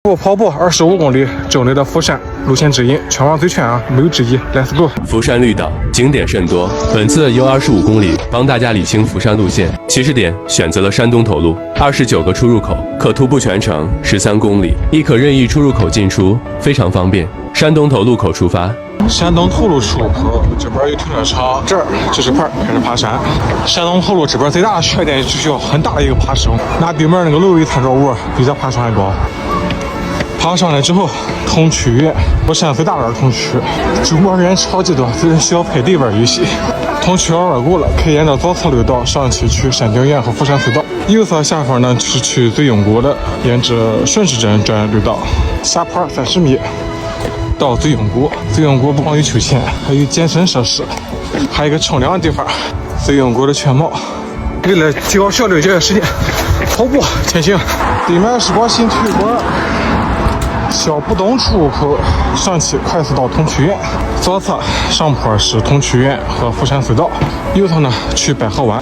我跑步25公里，州内的福山路线指引，全网最全啊，没有之一。Let's go！ 福山绿岛景点甚多，本次游25公里，帮大家理清福山路线。起始点选择了山东头路，29个出入口，可徒步全程13公里，亦可任意出入口进出，非常方便。山东头路口出发。山东头路出口这边有停车场，这儿指示牌开始爬山。山东头路这边最大的缺点就是要很大的一个爬升，拿对面那个楼为参照物，比这爬升还高。爬上来之后，童趣园，佛山最大的儿童区，周末人超级多，有人需要配对玩游戏。童趣园玩过了，可以沿着左侧绿道上去去山顶园和福山隧道，右侧下方呢是去最永国的，沿着顺时针转绿道，下坡30米到最永国。最永国不光有秋千，还有健身设施，还有一个乘凉的地方。最永国的全貌。为了提高效率节约时间，跑步前行。对面是广新体育馆。小浦东出入口上去快速到童趣园，左侧上坡是童趣园和福山隧道，右侧呢去百合湾。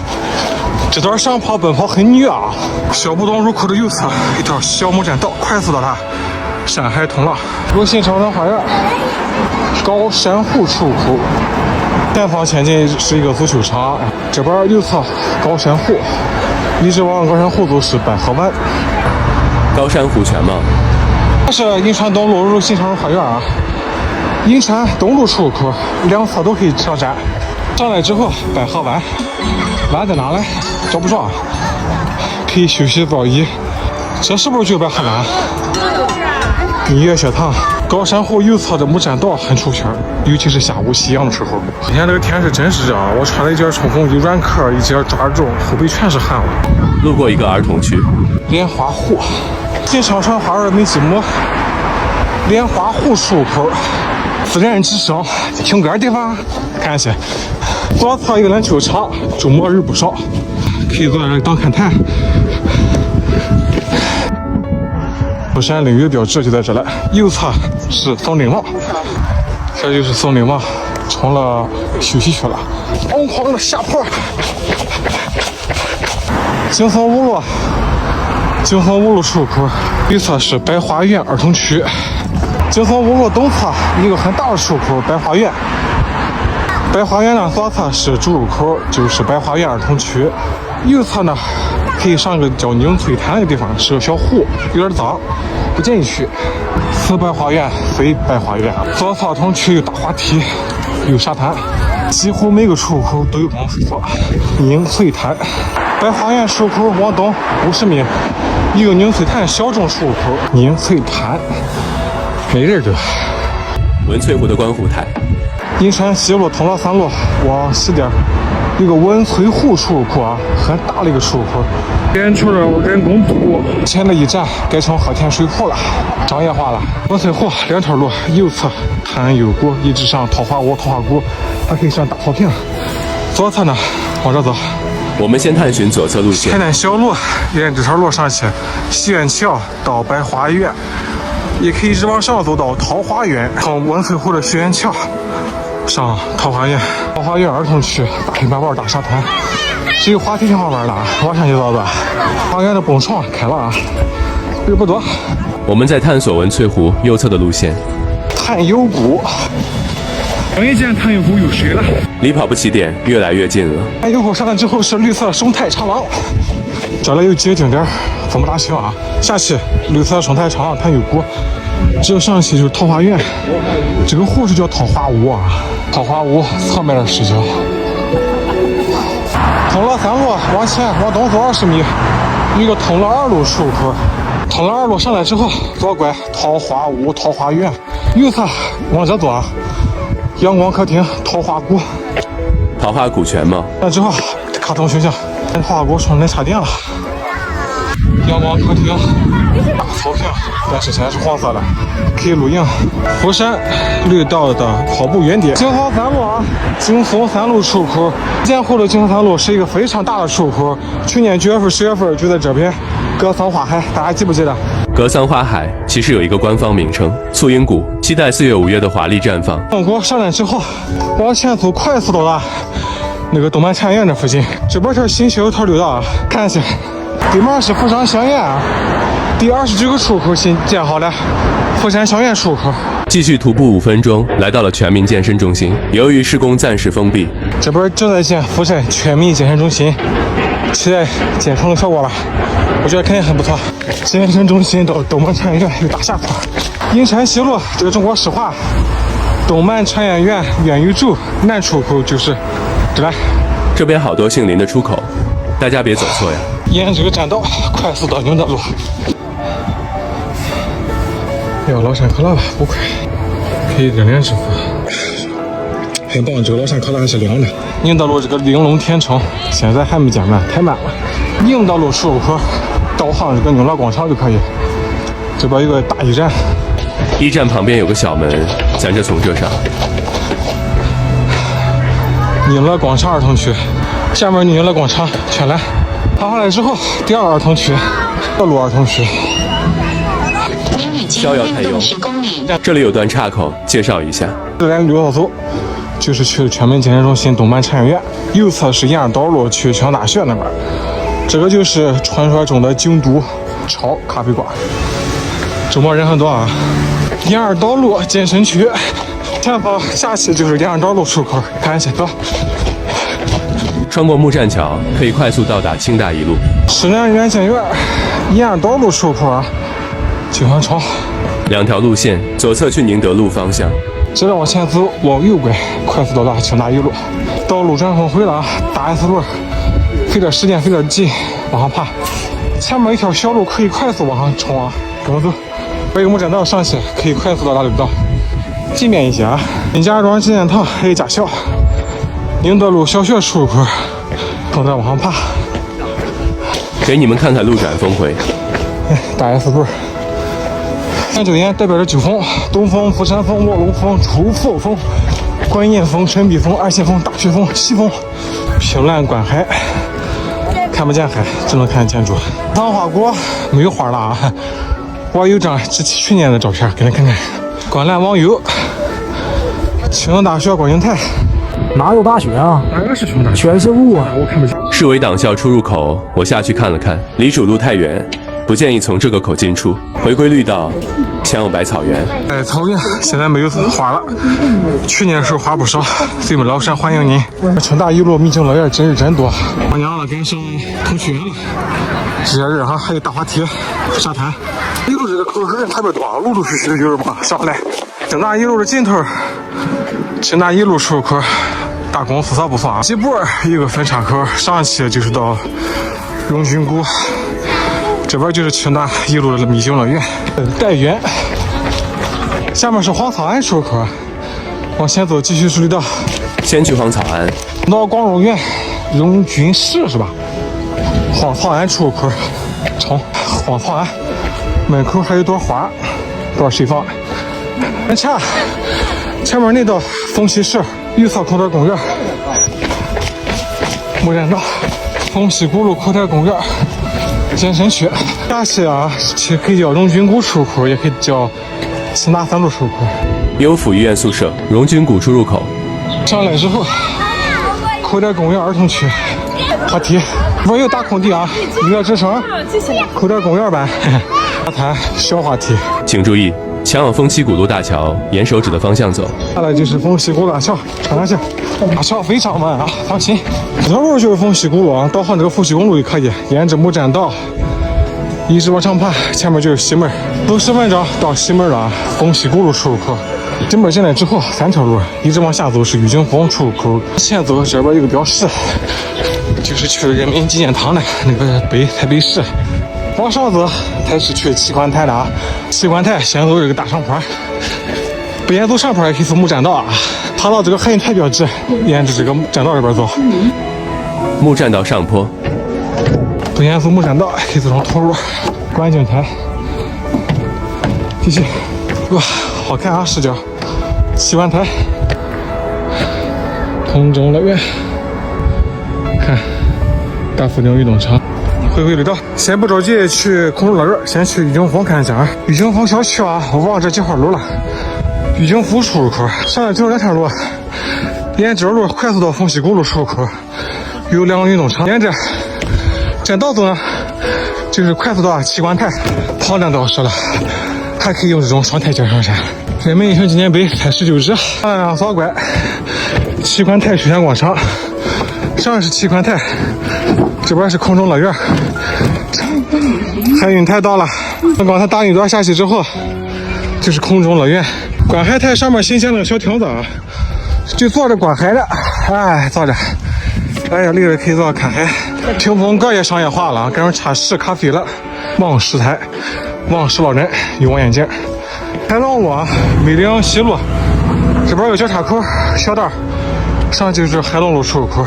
这段上坡奔跑很虐啊！小浦东入口的右侧一条小木栈道，快速到达山海通廊。如新长城花园高山湖出入口，前方前进是一个足球场，这边右侧高山湖，一直往高山湖走是百合湾。高山湖全貌。这是银川东路入新长城花园啊，银川东路出入口，两侧都可以上山。上来之后，百合湾，湾在哪来？找不着啊，可以休息澡椅。这是不是就百合湾？音乐学堂，高山湖右侧的木栈道很出片，尤其是下午夕阳的时候。今天这个天是真是热啊！我穿了一件冲锋衣软壳，一件抓重，后背全是汗了。路过一个儿童区，莲花湖。新长城花园没积木，莲花湖出入口，自然之声，听歌的地方，感谢。左侧一个篮球场，周末人不少，可以坐在这里当看台。福山领域标志就在这了，右侧是松林网，这就是松林网，成了休息区了。疯狂的下坡，京松五路。京松五路出入口，右侧是白花园儿童区。京松五路东侧一个很大的出入口，白花园。白花园呢，左侧是主入口，就是白花园儿童区。右侧呢，可以上一个叫宁翠潭的地方，是个小湖，有点脏，不建议去。此白花园，非白花园。左侧儿童区有大滑梯，有沙滩，几乎每个出入口都有装水所。宁翠潭。白花园出入口往东50米，一个宁翠潭小众出入口，宁翠潭，没人的。文翠湖的观湖台，银川西路通了3路往西边，有个文翠湖出入口啊，很大的一个出入口。连出了人工湖，前的一站改成和田水库了，商业化了。文翠湖2条路，右侧潭有谷，一直上桃花坞、桃花谷，还可以上大草坪。左侧呢，往这走。我们先探寻左侧路线。海南小路沿这条路上去，西苑桥到白花园，也可以一直往上走到桃花源，从文翠湖的西苑桥上桃花源。桃花源儿童区大黑板玩大沙滩，这个滑梯挺好玩的啊，往上去走走。花园的蹦床开了啊，人不多。我们在探索文翠湖右侧的路线。潭有谷。眼见潭有湖有水了，离跑步起点越来越近了。潭有湖上来之后是绿色生态长廊，这里有几个景点，分不大清啊。下去绿色生态长廊潭有湖，这上去就是桃花源，这个湖是叫桃花坞啊。桃花坞侧面的视角。通了3路往前往东走20米，有一个通了2路出入口。通了2路上来之后左拐桃花坞、桃花源，右侧往这走啊。阳光客厅、桃花谷，桃花谷全貌。那之后，卡通形象，桃花谷上奶茶店了。阳光客厅，大草坪，但是现在是黄色的，可以露营。福山绿道的跑步原点，京松3路啊，京松3路出口。建湖的京松3路是一个非常大的出口，去年9月份、10月份就在这边，格桑花海，大家记不记得？格桑花海其实有一个官方名称，簇英谷，期待4月、5月的华丽绽放。中国上山之后，往前走，快速到达那个动漫产业园这附近。这边是新修一条绿道啊，看一下，对面是福山香园啊，第29个出入口新建好了，福山校园出入口。继续徒步5分钟，来到了全民健身中心。由于施工暂时封闭，这边正在建福山全民健身中心，期待建成的效果吧。我觉得肯定很不错。健身中心到东门产业园有大下坡，银山西路这个中国石化，东门产业园元宇宙南出口就是这来。这边好多杏林的出口，大家别走错呀。沿这个栈道快速到宁德路。要老山可乐吧，不亏，可以人脸支付。很棒，这个老山可乐还是凉的。宁德路这个玲珑天成现在还没建满，太慢了。宁德路出入口导航这个宁乐广场就可以。这边有个大驿站，驿站旁边有个小门，咱这从这上。宁乐广场儿童区，下面宁乐广场全来。爬下来之后，第二儿童区，德路儿童区。逍遥太悠，这里有段岔口，介绍一下。自然6号走，就是去全民健身中心东门产业园，右侧是延安道路去清华大学那边。这个就是传说中的京都超咖啡馆。周末人很多啊。延安道路健身区，前方下期就是延安道路出口，看一下走。穿过木栈桥，可以快速到达清大一路。石南园建园，延安道路出口啊，金环城。2条路线，左侧去宁德路方向，接着往前走，往右拐，快速到达清大一路。道路转峰回了，大 S 路，费点时间，费点劲，往上爬。前面一条小路可以快速往上冲啊，跟我走。这个木栈道上去，可以快速到达六道。近面一些啊，金家庄纪念堂还有驾校。宁德路小学出入口，正在往上爬。给你们看看路转峰回。大 S 路。三周年代表着9峰：东峰、福山峰、卧龙峰、出佛峰、观音峰、神臂峰、二仙峰、大雪峰、西峰。平蓝观海，看不见海，只能看建筑。唐花果没有花了啊！我有张去年的照片给你看看。观澜网友，清华大学观景台。哪有大学啊？哪个是清华大学？全是雾啊！我看不见。市委党校出入口，我下去看了看，离主路太远，不建议从这个口进出。回归绿道，前有百草园。草原现在没有花了，去年时候花不少。对门老山欢迎您。清大一路秘境乐园真是真多，我娘了，赶上同学了。这些人哈，还有大滑梯、沙滩。一路这个口人特别多，陆陆续续的有人嘛上来。清大一路的尽头，清大一路出入口，大公司啥不算啊？西部一个分岔口，上去就是到荣军谷。这边就是清大一路的秘境乐园，岱园。下面是黄草岸出入口，往前走继续是绿道。先去黄草岸，到光荣园、荣军市是吧？黄草岸出入口，冲黄草岸门口还有朵花，不知道谁放的。前面那道风西市右侧口袋公园，木栈道，风西古路口袋公园。健身区，下去啊，可以叫荣军谷出入口，也可以叫清大3路出入口。优抚医院宿舍，荣军谷出入口。上来之后，口袋公园儿童区，滑梯，这边有大空地啊，音乐之声，口袋公园版，沙滩小滑梯。请注意，前往风西古路大桥，沿手指的方向走。下来就是风西古路大桥，穿上去。大桥非常稳啊，放心。这条路就是风西古路啊，导航这个富西公路也可以，沿着木栈道一直往上爬，前面就是西门，走10分钟到西门了啊。风西古路出入口，西门进来之后3条路，一直往下走是玉景峰出入口，前走这边有个标识，就是去人民纪念堂的那个台北市。往上走才是去七观台的啊，七观台先走这个大上坡，不沿走上坡也可以走木栈道啊，爬到这个海云台标志，沿着这个栈道这边走。木栈道上坡，不沿走木栈道可以走上土路，观景台。继续，哇，好看啊视角。七观台，空中乐园，看大福岭运动场。回归绿道，先不着急去空中乐园，先去玉景峰看一下啊。玉景峰小区啊，我忘了这几号路了。玉景府出入口，上来就是2条路，沿这条路快速到风西公路出入口，有2个运动场。沿着栈道走呢，就是快速到七观台。跑量倒是了，还可以用这种双台阶上山。人民英雄纪念碑才19支，扫拐，七款台休闲广场，上是七款台，这边是空中乐园。海云台到了，刚才大云段下去之后，就是空中乐园。观海台上面新建了个小亭子啊，就坐着观海的，哎，坐着，哎呀，里边可以坐看海。屏风格也商业化了，改成插10咖啡了，望石台，望石老人，有望远镜。海浪路啊，美林西路，这边有交叉口，小道上就是海浪路出入口，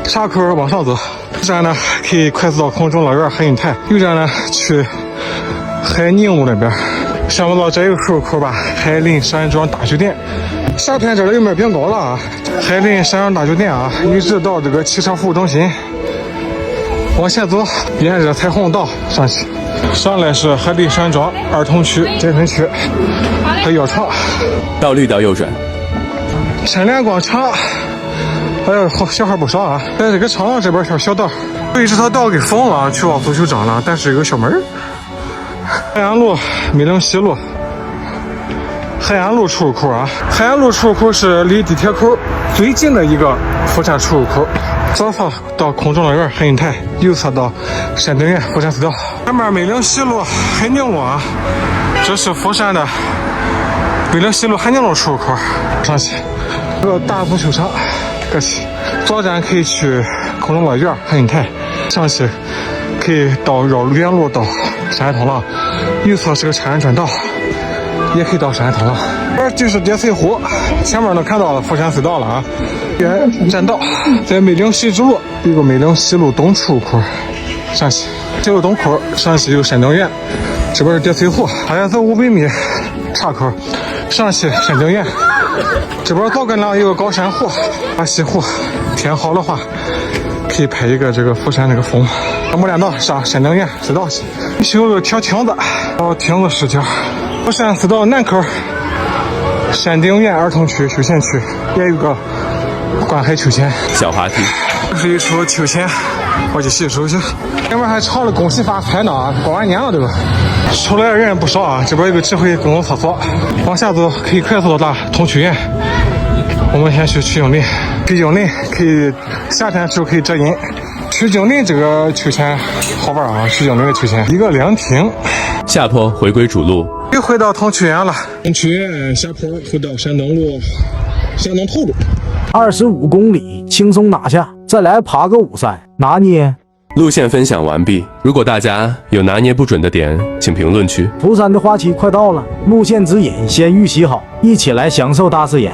岔口往上走。这呢可以快速到空中乐园海云台，右站呢去海宁路那边。想不到这一个出入口吧，海林山庄大酒店。夏天这里有点变高了啊，海林山庄大酒店啊，一直到这个汽车服务中心，往前走，沿着彩虹道上去。上来是海林山庄儿童区、健身区和药厂。到绿道右转。深联广场，哎呦，小孩不少啊！在这个长廊这边条小道，有一条道给封了，去往足球场了，但是有个小门。海安路、美林西路、海安路出入口啊，海安路出入口是离地铁口最近的一个福山出入口。左侧到空中乐园海云台，右侧到山顶苑福山隧道。前面美林西路、海宁路啊，这是福山的美林西路海宁路出入口。上去，这个大足球场，过去。左站可以去空中乐园海云台，上去可以到绕原路到山海通了。右侧是个长安转道，也可以到山海通了。这就是叠翠湖，前面能看到福山隧道了啊。原栈道在美林西之路有个美林西路东出入口，上去这个东口上去有山顶苑，这边是叠翠湖，还要走500米岔口上去山顶苑。这边左跟上有个高山湖、大西湖，天好的话可以拍一个这个福山那个风。木栈道上山顶苑隧道去，修个条亭子，到亭子视角。福山隧道南口山顶苑儿童区休闲区也有个观海秋千小滑梯。这是一出秋千，我去洗手去。前面还唱了恭喜发财呢啊，过完年了对吧？出来人不少啊，这边有个智慧公共厕所，往下走可以快速到达童趣园。我们先去曲径林，曲径林可以夏天的时候可以遮阴。曲径林这个秋千好玩啊，曲径林的秋千一个凉亭。下坡回归主路，又回到童趣园了。童趣园下坡回到山东路、山东头路。25公里轻松拿下，再来爬个5山拿捏。路线分享完毕。如果大家有拿捏不准的点，请评论区。福山的花期快到了，路线指引先预习好，一起来享受大自然。